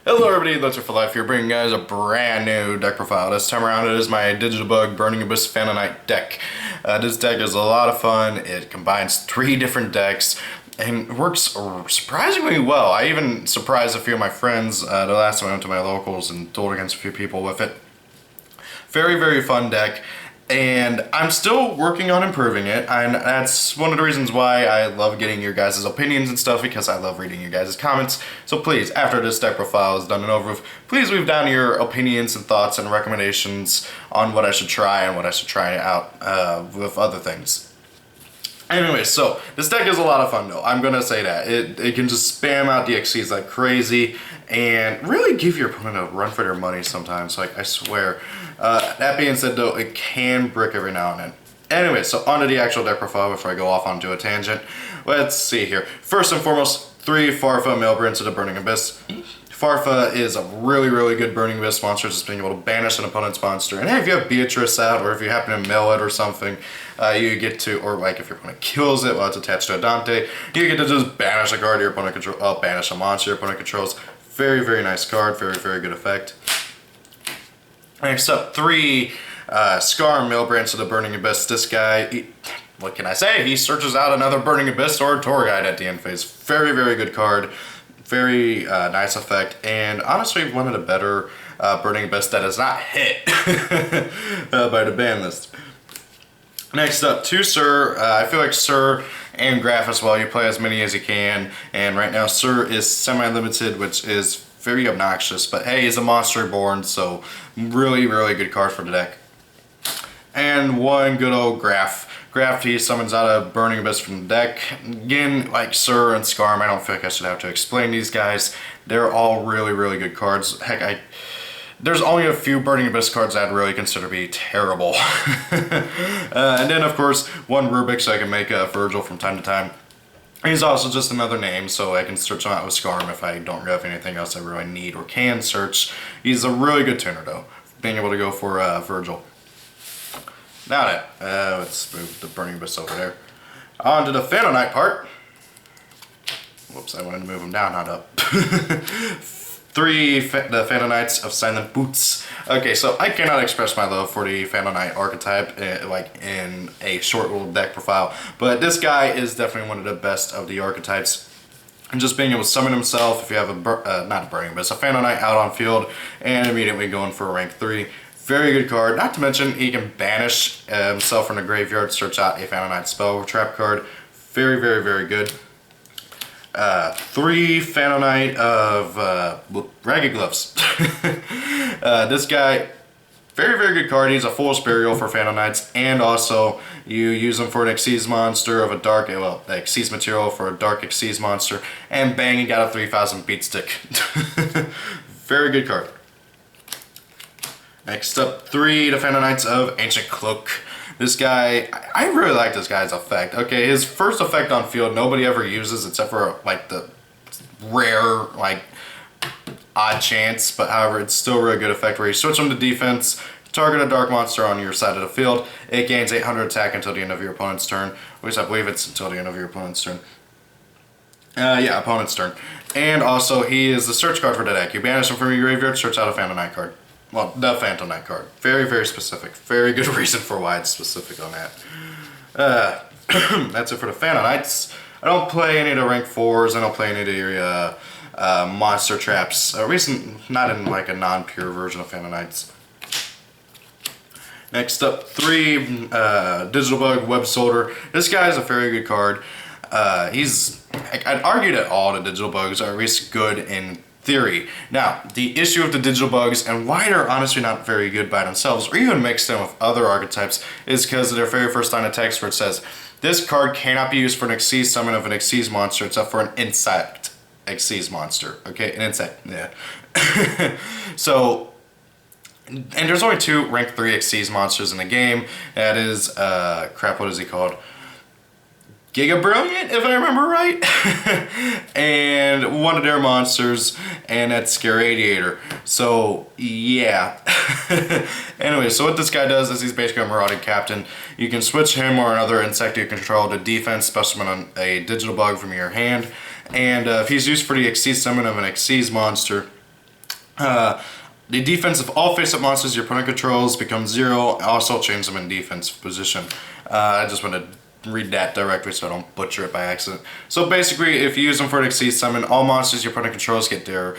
Hello everybody, Let's for Life here, bringing you guys a brand new deck profile. This time around it is my Digital Bug Burning Abyss Phantomite deck. This deck is a lot of fun. It combines 3 different decks and works surprisingly well. I even surprised a few of my friends the last time I went to my locals and dueled against a few people with it. Very, very fun deck. And I'm still working on improving it, and that's one of the reasons why I love getting your guys' opinions and stuff, because I love reading your guys' comments. So please, after this deck profile is done and over with, please leave down your opinions and thoughts and recommendations on what I should try and what I should try out with other things. Anyway, so this deck is a lot of fun though. I'm gonna say that. It can just spam out DXCs like crazy and really give your opponent a run for their money sometimes, like I swear. That being said though, it can brick every now and then. Anyway, so onto the actual deck profile before I go off onto a tangent. Let's see here. First and foremost, 3 Farfa Mailbrints of the Burning Abyss. Farfa is a really, really good Burning Abyss monster, just being able to banish an opponent's monster. And hey, if you have Beatrice out, or if you happen to mill it or something, you get to, or like if your opponent kills it while it's attached to a Dante, you get to just banish a card your opponent controls, banish a monster your opponent controls. Very, very nice card, very, very good effect. Next up, 3 Scar Mailbrints of the Burning Abyss. This guy, what can I say? He searches out another Burning Abyss or a tour guide at the end phase. Very, very good card. Very nice effect, and honestly one of the better Burning Abyss that is not hit by the ban list. Next up, 2 Sir. I feel like Sir and Graph as well. You play as many as you can, and right now Sir is semi-limited, which is very obnoxious, but hey, he's a monster reborn, so really, really good card for the deck. And 1 good old Graph. Graph, he summons out a Burning Abyss from the deck. Again, like Sir and Scarm, I don't feel like I should have to explain these guys. They're all really, really good cards. Heck, there's only a few Burning Abyss cards I'd really consider to be terrible. And then, of course, 1 Rubik, so I can make a Virgil from time to time. He's also just another name, so I can search him out with Scarm if I don't have anything else I really need or can search. He's a really good tuner, though, being able to go for Virgil. Now then, let's move the Burning Abyss over there. On to the Phantomite part. Whoops, I wanted to move him down, not up. 3 the Phantomites of Silent Boots. Okay, so I cannot express my love for the Phantomite archetype like in a short little deck profile, but this guy is definitely one of the best of the archetypes. And just being able to summon himself, if you have a, not a Burning Abyss, a Phantomite out on field, and immediately going for a rank 3. Very good card. Not to mention, he can banish himself from the graveyard, search out a Phantomite spell trap card. Very, very, very good. 3 Phantomite of Ragged Gloves. This guy, very, very good card. He's a full Spirial for Phantomites, and also you use him for an Xyz monster of a dark, well, the Xyz material for a dark Xyz monster, and bang, you got a 3000 beat stick. Very good card. Next up, 3 the Phantomites of Ancient Cloak. This guy, I really like this guy's effect. Okay, his first effect on field nobody ever uses except for like the rare, like odd chance, but however it's still a really good effect where you switch him to defense, target a dark monster on your side of the field, it gains 800 attack until the end of your opponent's turn. At least I believe it's until the end of your opponent's turn. Yeah, opponent's turn. And also he is the search card for the deck. You banish him from your graveyard, search out a Phantomite card. Well, the Phantomite card. Very, very specific. Very good reason for why it's specific on that. That's it for the Phantomites. I don't play any of the rank 4s. I don't play any of the monster traps. At least not in like a non-pure version of Phantomites. Next up, 3 Digital Bug Web Soldier. This guy is a very good card. I'd argue that all the Digital Bugs are at least good in theory. Now, the issue with the Digital Bugs and why they're honestly not very good by themselves, or even mixed in with other archetypes, is because of their very first line of text where it says, this card cannot be used for an Xyz summon of an Xyz monster except for an insect Xyz monster. Okay, an insect, yeah. So, and there's only 2 rank 3 Xyz monsters in the game. That is, crap, what is he called? Giga Brilliant, if I remember right, and 1 of their monsters, and that's Scaradiator. So, yeah. Anyway, so what this guy does is he's basically a Marauding Captain. You can switch him or another insect you control to defense, specimen on a Digital Bug from your hand, and if he's used for the Xyz summon of an Xyz monster, The defense of all face-up monsters your opponent controls becomes 0. Also change them in defensive position. I just want to read that directly so I don't butcher it by accident. So basically, if you use them for an Exceed Summon, all monsters your opponent controls get their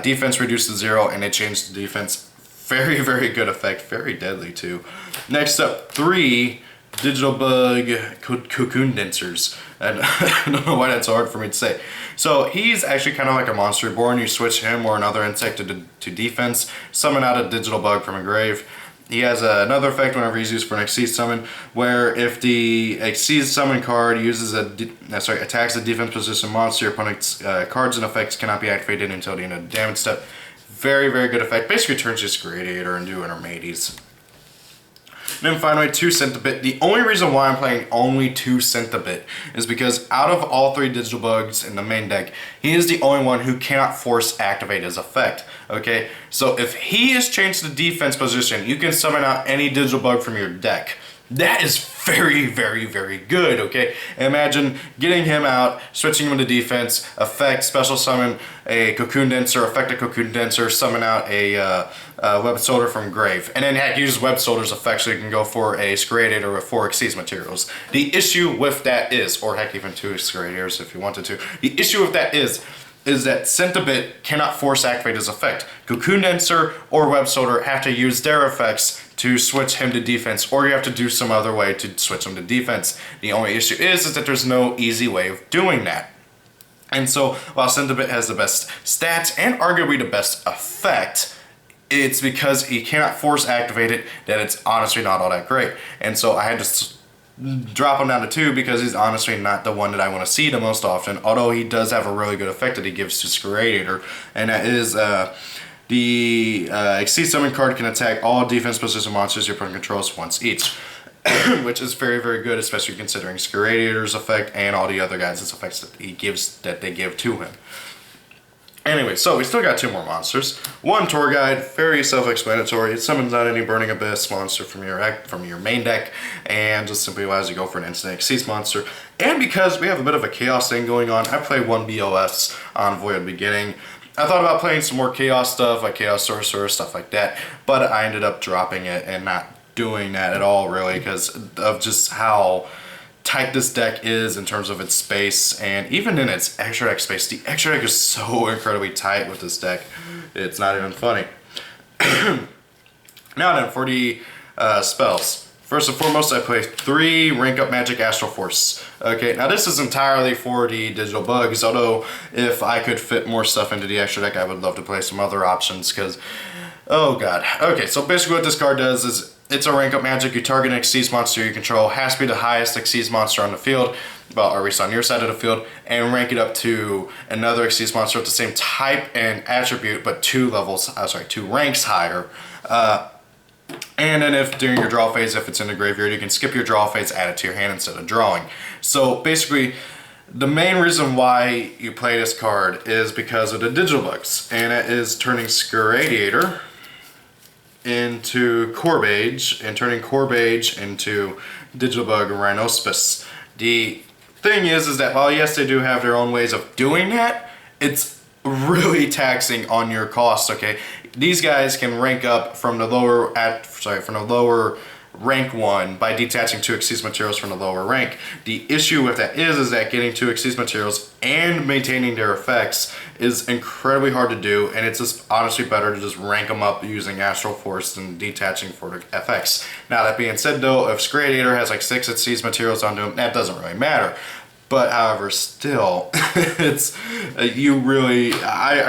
defense reduced to 0, and they change the defense. Very, very good effect. Very deadly, too. Next up, 3 Digital Bug Cocoon Densers. And I don't know why that's so hard for me to say. So he's actually kind of like a Monster Reborn. You switch him or another insect to defense, summon out a Digital Bug from a grave. He has another effect whenever he's used for an Exceed Summon, where if the Exceed Summon card uses attacks a defense position monster, your opponent's cards and effects cannot be activated until the end of the damage step. Very, very good effect. Basically turns his Gradiator into an Armades. And then finally, 2 Centibit. The only reason why I'm playing only 2 Centibit is because out of all 3 Digital Bugs in the main deck, he is the only one who cannot force activate his effect. Okay, so if he is changed to defense position, you can summon out any Digital Bug from your deck. That is very, very, very good, okay? Imagine getting him out, switching him to defense, effect, special summon a Cocoon Denser, effect a Cocoon Denser, summon out a Web Soldier from Grave. And then heck, use Web Soldier's effect so you can go for a Scradiator with 4 Exceed Materials. The issue with that is, or heck, even 2 Scradiators if you wanted to. The issue with that is that Centibit cannot force activate his effect. Cocoon Denser or Web Soldier have to use their effects to switch him to defense, or you have to do some other way to switch him to defense. The only issue is that there's no easy way of doing that. And so, while Centibit has the best stats and arguably the best effect, it's because he cannot force activate it that it's honestly not all that great. And so I had to drop him down to 2 because he's honestly not the one that I want to see the most often, although he does have a really good effect that he gives to Scradiator, and that is the Exceed Summon card can attack all defense position monsters your opponent controls once each, which is very, very good, especially considering Scradiator's effect and all the other guys' effects that they give to him. Anyway, so we still got 2 more monsters. 1 Tour Guide, very self-explanatory. It summons out any Burning Abyss monster from your main deck, and just simply allows you to go for an instant Exceed monster. And because we have a bit of a chaos thing going on, I play 1 BOS Envoy at the beginning. I thought about playing some more chaos stuff, like Chaos Sorcerer, stuff like that, but I ended up dropping it and not doing that at all, really, because of just how tight this deck is in terms of its space, and even in its extra deck space. The extra deck is so incredibly tight with this deck, it's not even funny. Now then, for the spells. First and foremost, I play 3 Rank Up Magic Astral Force. Okay, now this is entirely for the Digital Bugs, although if I could fit more stuff into the extra deck, I would love to play some other options, because, oh god. Okay, so basically what this card does is, it's a Rank Up Magic. You target an Exceed monster you control, has to be the highest Exceed monster on the field, well, or at least on your side of the field, and rank it up to another Exceed monster with the same type and attribute, but 2 ranks higher. And then if during your draw phase, if it's in the graveyard, you can skip your draw phase, add it to your hand instead of drawing. So basically, the main reason why you play this card is because of the Digital Bugs, and it is turning Scradiator into Corbage, and turning Corbage into Digital Bug Rhinospis. The thing is that while yes, they do have their own ways of doing that, it's really taxing on your cost, okay? These guys can rank up from the lower rank 1 by detaching 2 Exceed materials from the lower rank. The issue with that is that getting 2 Exceed materials and maintaining their effects is incredibly hard to do, and it's just honestly better to just rank them up using Astral Force than detaching for the FX. Now that being said though, if Scradiator has like 6 Exceed materials onto him, that doesn't really matter. But however, still, it's I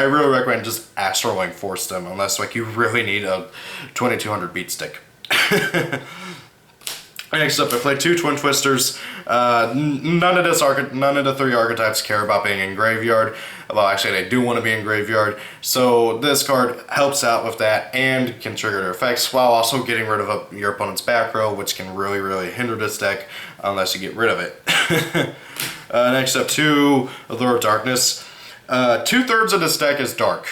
really recommend just Astralling Force them, unless like you really need a 2200 beat stick. Next up, I played 2 Twin Twisters. None of the 3 archetypes care about being in graveyard. Well, actually, they do want to be in graveyard. So this card helps out with that and can trigger their effects while also getting rid of your opponent's back row, which can really, really hinder this deck unless you get rid of it. Next up, 2 Allure of Darkness. 2/3 of this deck is dark.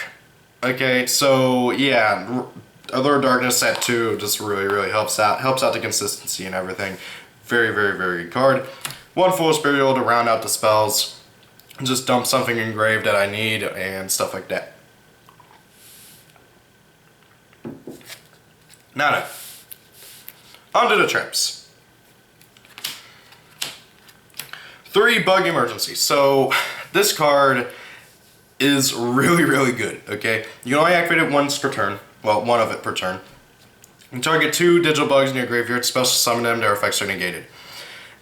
Okay, so yeah. Allure of Darkness at 2 just really, really helps out the consistency and everything. Very, very, very good card. 1 Fool's Burial to round out the spells. Just dump something engraved that I need and stuff like that. Now then, onto the traps. 3 bug emergency. So this card is really, really good, okay? You can only activate it once per turn. Well, one of it per turn. You can target 2 digital bugs in your graveyard, special summon them, their effects are negated.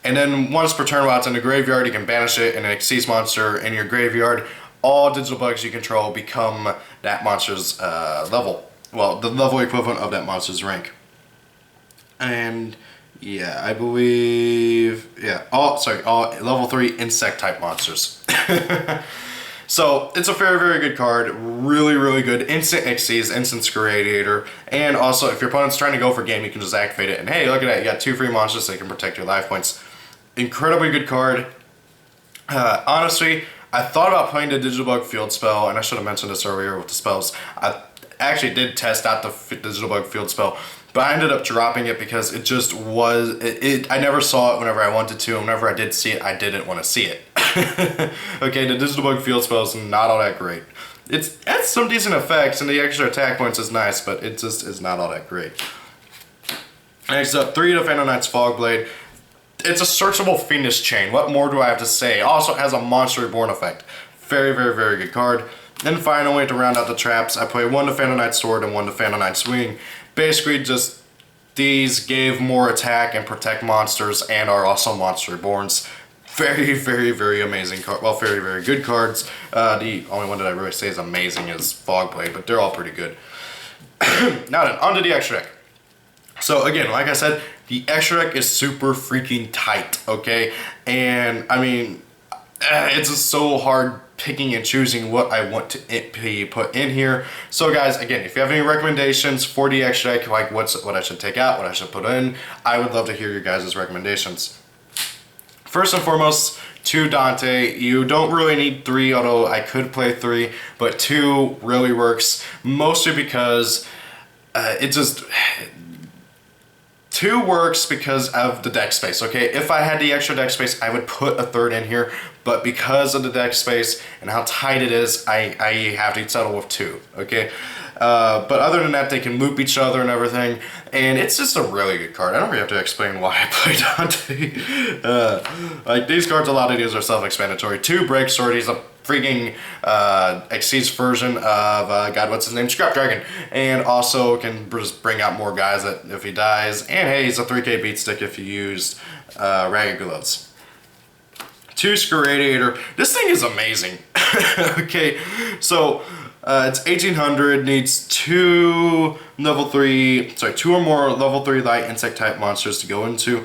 And then once per turn while it's in the graveyard, you can banish it and it exceeds monster in your graveyard. All digital bugs you control become that monster's level. Well, the level equivalent of that monster's rank. And yeah, I believe, yeah, all level 3 insect type monsters. So it's a very, very good card. Really, really good. Instant Xyz, Instant Scoriator. And also, if your opponent's trying to go for game, you can just activate it. And hey, look at that. You got 2 free monsters that can protect your life points. Incredibly good card. Honestly, I thought about playing the Digital Bug Field spell, and I should have mentioned this earlier with the spells. I actually did test out the Digital Bug Field spell, but I ended up dropping it because it just was, I never saw it whenever I wanted to, and whenever I did see it, I didn't want to see it. Okay, the Digital Bug Field spell is not all that great. It has some decent effects, and the extra attack points is nice, but it just is not all that great. Next up, 3 of Phantom Knight's Fogblade. It's a searchable Fiendish Chain. What more do I have to say? Also has a Monster Reborn effect. Very, very, very good card. Then finally, to round out the traps, I play 1 to Phantom Knight's Sword and 1 to Phantom Knight's Wing. Basically, just these gave more attack and protect monsters and are also Monster Reborns. Very, very, very amazing card. Well, very, very good cards. The only one that I really say is amazing is Fogblade, but they're all pretty good. Now then, onto the extra deck. So again, like I said, the extra deck is super freaking tight, okay? And I mean, it's just so hard picking and choosing what I want to put in here. So guys, again, if you have any recommendations for the extra deck, like what I should take out, what I should put in, I would love to hear your guys' recommendations. First and foremost, 2 Dante. You don't really need 3, although I could play 3, but 2 really works, mostly because it just... 2 works because of the deck space, okay? If I had the extra deck space, I would put a 3rd in here, but because of the deck space and how tight it is, I have to settle with 2, okay? But other than that, they can loop each other and everything, and it's just a really good card. I don't really have to explain why I play Dante. Like, these cards, a lot of these are self-explanatory. 2 Break Sword, he's a freaking Xyz version of, God, what's his name? Scrap Dragon. And also can just bring out more guys that if he dies. And hey, he's a 3k beat stick if you used Ragged Gloves. 2 Scoriator. This thing is amazing. Okay, so it's 1800, needs 2 or more level 3 light insect type monsters to go into.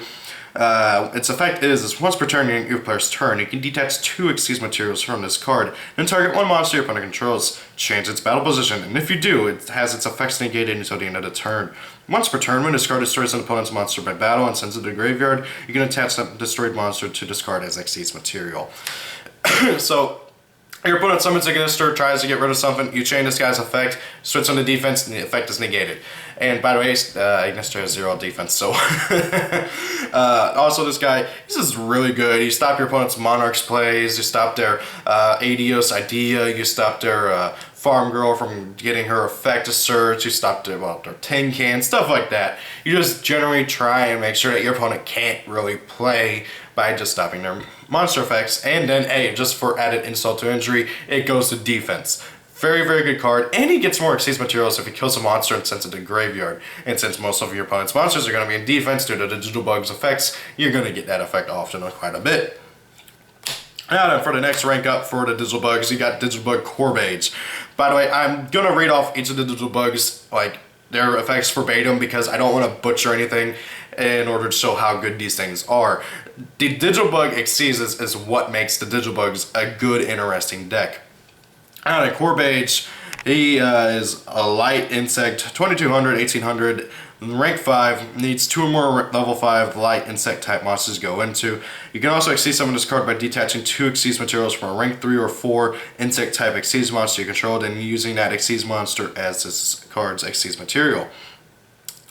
Its effect is once per turn during your player's turn, you can detach 2 Xyz materials from this card, then target 1 monster your opponent controls, change its battle position, and if you do, it has its effects negated until the end of the turn. Once per turn, when this card destroys an opponent's monster by battle and sends it to the graveyard, you can attach that destroyed monster to discard as Xyz material. So, your opponent summons against or tries to get rid of something, you chain this guy's effect, switch on the defense, and the effect is negated. And by the way, Ignister has 0 defense, so... also, this guy, this is really good. You stop your opponent's Monarch's plays, you stop their Adios Idea, you stop their Farm Girl from getting her effect to search, you stop their, well, their Tin Can, stuff like that. You just generally try and make sure that your opponent can't really play by just stopping their monster effects, and then, hey, just for added insult to injury, it goes to defense. Very, very good card, and he gets more Xyz materials if he kills a monster and sends it to the graveyard. And since most of your opponent's monsters are going to be in defense due to the Digital Bug's effects, you're going to get that effect often quite a bit. Now then, for the next rank up for the Digital Bugs, you got Digital Bug Corbage. By the way, I'm going to read off each of the Digital Bugs, like, their effects verbatim, because I don't want to butcher anything in order to show how good these things are. The Digital Bug Xyz is what makes the Digital Bugs a good, interesting deck. Now, Corbage, he is a light insect, 2200, 1800, rank 5, needs 2 or more level 5 light insect type monsters to go into. You can also Xyz summon this card by detaching 2 Xyz materials from a rank 3 or 4 insect type Xyz monster you control, and using that Xyz monster as this card's Xyz material.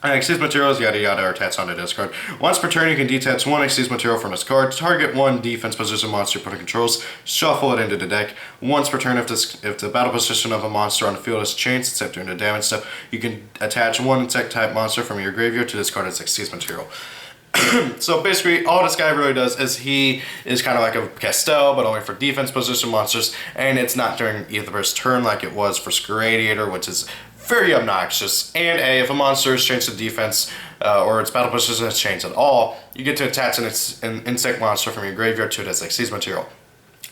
Exceeds materials, yada yada, are attached on the discard. Once per turn, you can detach one exceeds material from this card. Target one defense position monster your opponent controls. Shuffle it into the deck. Once per turn, if the battle position of a monster on the field has changed, except during the damage step, you can attach one insect type monster from your graveyard to this card as exceeds material. So basically, all this guy really does is he is kind of like a Castell, but only for defense position monsters, and it's not during either's turn like it was for Scradiator, which is very obnoxious. And if a monster has changed to defense, or its battle position has changed at all, you get to attach an insect monster from your graveyard to it as exceeds material.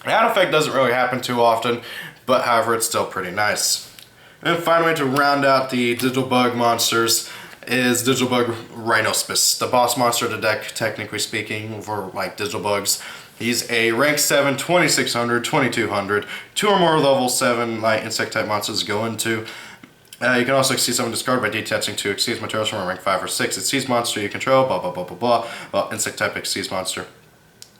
That effect doesn't really happen too often, but however, it's still pretty nice. And finally, to round out the Digital Bug monsters, is Digital Bug Rhinospis, the boss monster of the deck, technically speaking, for like Digital Bugs. He's a rank 7, 2600, 2200, 2 or more level 7 light insect type monsters go into. You can also exceed someone discard by detaching 2 exceeds materials from a rank 5 or 6. Exceeds monster you control, blah blah blah blah blah. Well, insect type exceeds monster.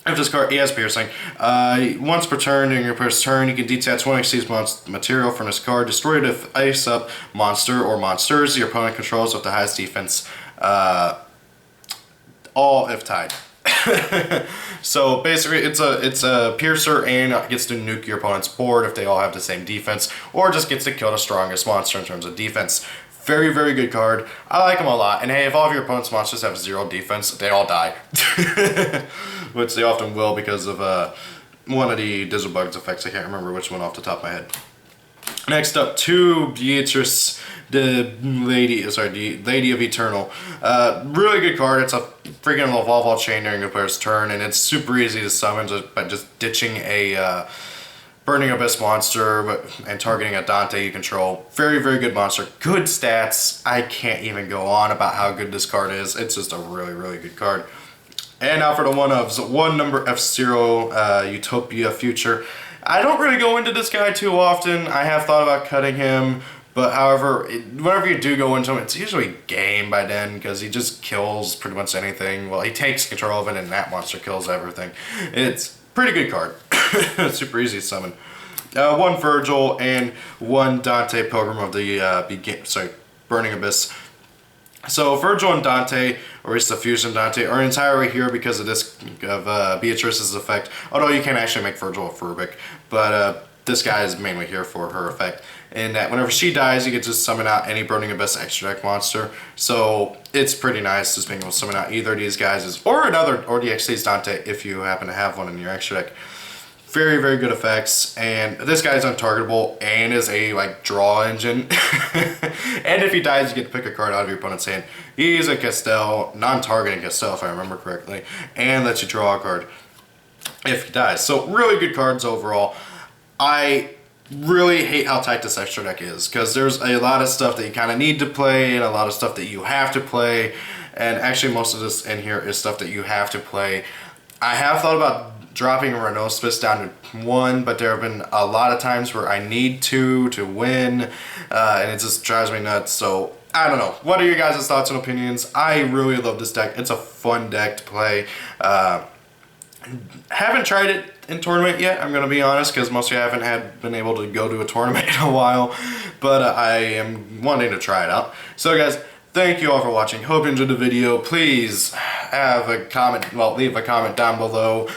If this card, he has piercing. Once per turn, during your first turn, you can detach one exceeds material from this card. Destroy it if ice up monster or monsters your opponent controls with the highest defense. All if tied. So basically, it's a piercer and gets to nuke your opponent's board if they all have the same defense, or just gets to kill the strongest monster in terms of defense. Very, very good card. I like him a lot. And hey, if all of your opponent's monsters have 0 defense, they all die. Which they often will because of one of the Digital Bugs effects. I can't remember which one off the top of my head. Next up, 2 Beatrice, the Lady of Eternal. Really good card. It's a freaking evolve all chain during the player's turn, and it's super easy to summon by just ditching a Burning Abyss monster and targeting a Dante you control. Very, very good monster. Good stats. I can't even go on about how good this card is. It's just a really, really good card. And now for the one-ofs. 1 number F-Zero, Utopia Future. I don't really go into this guy too often. I have thought about cutting him, but however, whenever you do go into him, it's usually game by then because he just kills pretty much anything. Well, he takes control of it and that monster kills everything. It's a pretty good card. Super easy to summon. 1 Virgil and 1 Dante Pilgrim of the Burning Abyss. So Virgil and Dante, or at least the Fusion Dante, are entirely here because of this Beatrice's effect. Although you can actually make Virgil a Furbik, but this guy is mainly here for her effect. And that whenever she dies, you can just summon out any Burning Abyss extra deck monster. So it's pretty nice just being able to summon out either of these guys or the Exceeds Dante if you happen to have one in your extra deck. Very, very good effects, and this guy's untargetable and is a draw engine. And if he dies, you get to pick a card out of your opponent's hand. He's a Castell, non-targeting Castell if I remember correctly, and lets you draw a card if he dies. So really good cards overall. I really hate how tight this extra deck is because there's a lot of stuff that you kind of need to play and a lot of stuff that you have to play, and actually most of this in here is stuff that you have to play. I have thought about dropping Rhinospis down to 1, but there have been a lot of times where I need to win, and it just drives me nuts. So I don't know. What are your guys' thoughts and opinions? I really love this deck. It's a fun deck to play. Haven't tried it in tournament yet, I'm going to be honest, because most of you haven't been able to go to a tournament in a while, but I am wanting to try it out. So guys, thank you all for watching. Hope you enjoyed the video. Please have a comment, leave a comment down below.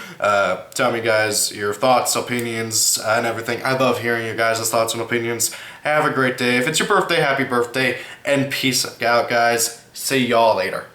Tell me guys your thoughts, opinions, and everything. I love hearing your guys' thoughts and opinions. Have a great day. If it's your birthday, happy birthday, and peace out guys. See y'all later.